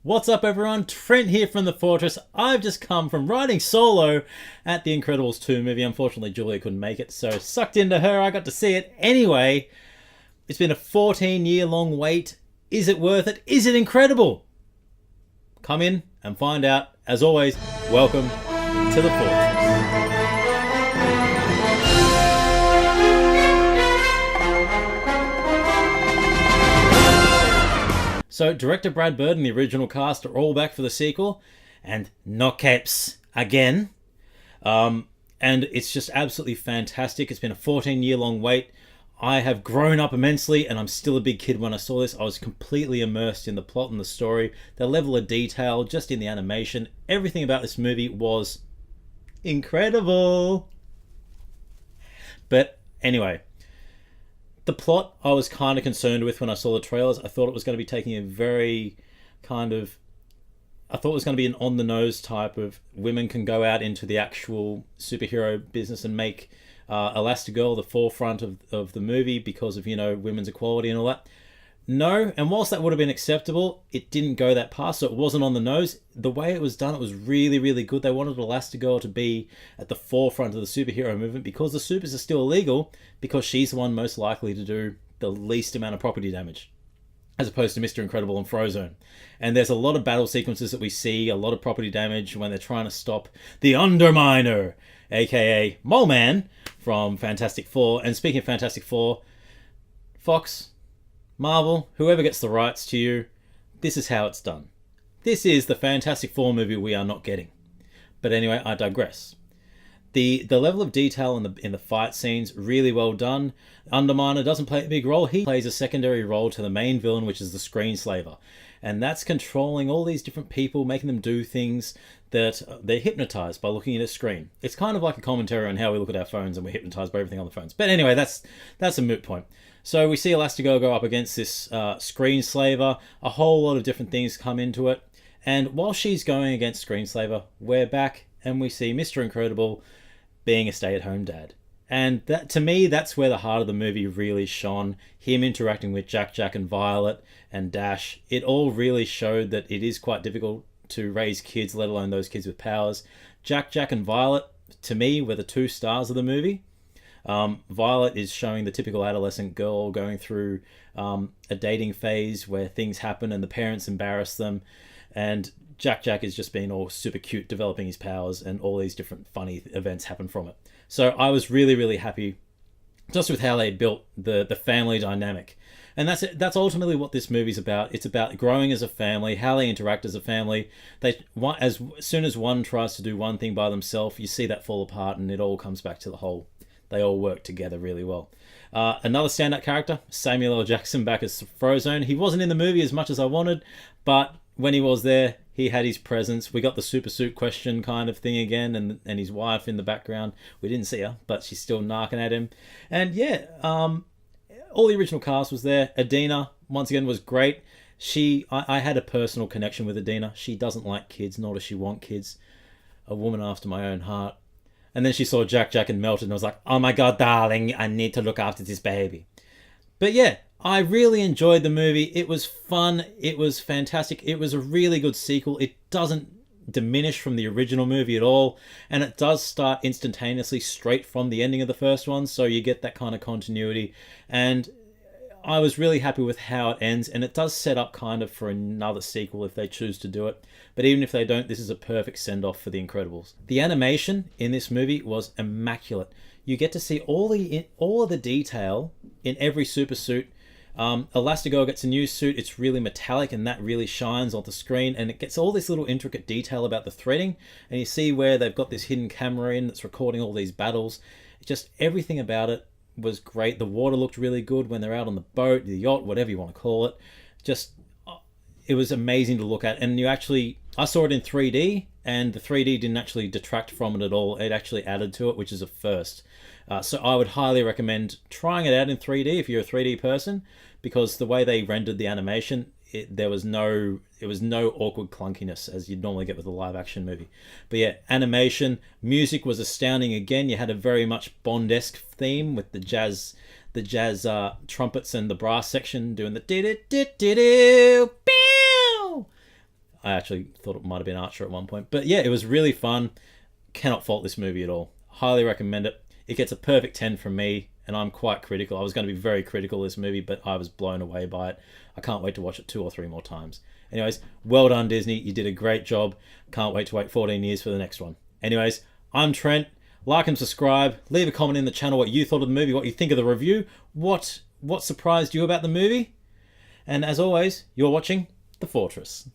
What's up everyone, Trent here from the Fortress. I've just come from riding solo at the Incredibles 2 movie. Unfortunately Julia couldn't make it, so sucked into her, I got to see it. Anyway, it's been a 14-year long wait. Is it worth it? Is it incredible? Come in and find out. As always, welcome to the Fortress. So, director Brad Bird and the original cast are all back for the sequel, and no caps again. And it's just absolutely fantastic. It's been a 14-year-long wait. I have grown up immensely, and I'm still a big kid when I saw this. I was completely immersed in the plot and the story, the level of detail, just in the animation. Everything about this movie was incredible. But anyway, the plot I was kind of concerned with when I saw the trailers. I thought it was going to be taking a very I thought it was going to be an on-the-nose type of women can go out into the actual superhero business and make Elastigirl the forefront of the movie because of, you know, women's equality and all that. No, and whilst that would have been acceptable, it didn't go that past, so it wasn't on the nose. The way it was done, it was really, really good. They wanted Elastigirl to be at the forefront of the superhero movement because the supers are still illegal, because she's the one most likely to do the least amount of property damage, as opposed to Mr. Incredible and Frozone. And there's a lot of battle sequences that we see, a lot of property damage when they're trying to stop the Underminer, aka Mole Man from Fantastic Four. And speaking of Fantastic Four, Fox, Marvel, whoever gets the rights to you, this is how it's done. This is the Fantastic Four movie we are not getting. But anyway, I digress. The level of detail in the fight scenes, really well done. Underminer doesn't play a big role. He plays a secondary role to the main villain, which is the Screenslaver. And that's controlling all these different people, making them do things that they're hypnotized by looking at a screen. It's kind of like a commentary on how we look at our phones and we're hypnotized by everything on the phones. But anyway, that's a moot point. So we see Elastigirl go up against this Screenslaver. A whole lot of different things come into it. And while she's going against Screenslaver, we're back and we see Mr. Incredible being a stay-at-home dad. And that, to me, that's where the heart of the movie really shone. Him interacting with Jack and Violet and Dash. It all really showed that it is quite difficult to raise kids, let alone those kids with powers. Jack and Violet, to me, were the two stars of the movie. Violet is showing the typical adolescent girl going through a dating phase where things happen and the parents embarrass them. And Jack is just being all super cute, developing his powers, and all these different funny events happen from it. So I was really, really happy just with how they built the family dynamic. And that's ultimately what this movie's about. It's about growing as a family, how they interact as a family. As soon as one tries to do one thing by themselves, you see that fall apart and it all comes back to the whole. They all work together really well. Another standout character, Samuel L. Jackson back as Frozone. He wasn't in the movie as much as I wanted, but when he was there, he had his presence. We got the super suit question kind of thing again, and his wife in the background. We didn't see her, but she's still knocking at him. And yeah, all the original cast was there. Adina, once again, was great. I had a personal connection with Adina. She doesn't like kids, nor does she want kids. A woman after my own heart. And then she saw Jack and melted, and I was like, oh my god, darling, I need to look after this baby. But yeah, I really enjoyed the movie. It was fun. It was fantastic. It was a really good sequel. It doesn't diminish from the original movie at all. And it does start instantaneously straight from the ending of the first one. So you get that kind of continuity. And I was really happy with how it ends. And it does set up kind of for another sequel if they choose to do it. But even if they don't, this is a perfect send-off for The Incredibles. The animation in this movie was immaculate. You get to see all of the detail in every super suit. Elastigirl gets a new suit. It's really metallic and that really shines on the screen, and it gets all this little intricate detail about the threading, and you see where they've got this hidden camera in that's recording all these battles. Just everything about it was great. The water looked really good when they're out on the boat, the yacht, whatever you want to call it. Just, it was amazing to look at. And I saw it in 3D, and the 3D didn't actually detract from it at all. It actually added to it, which is a first. So I would highly recommend trying it out in 3D if you're a 3D person, because the way they rendered the animation, there was no awkward clunkiness as you'd normally get with a live action movie. But yeah, animation, music was astounding again. You had a very much Bond-esque theme with the jazz trumpets and the brass section doing the do do do do do. I actually thought it might have been Archer at one point. But yeah, it was really fun. Cannot fault this movie at all. Highly recommend it. It gets a perfect 10 from me, and I'm quite critical. I was going to be very critical of this movie, but I was blown away by it. I can't wait to watch it 2 or 3 more times. Anyways, well done, Disney. You did a great job. Can't wait to wait 14 years for the next one. Anyways, I'm Trent. Like and subscribe. Leave a comment in the channel what you thought of the movie, what you think of the review, what surprised you about the movie. And as always, you're watching The Fortress.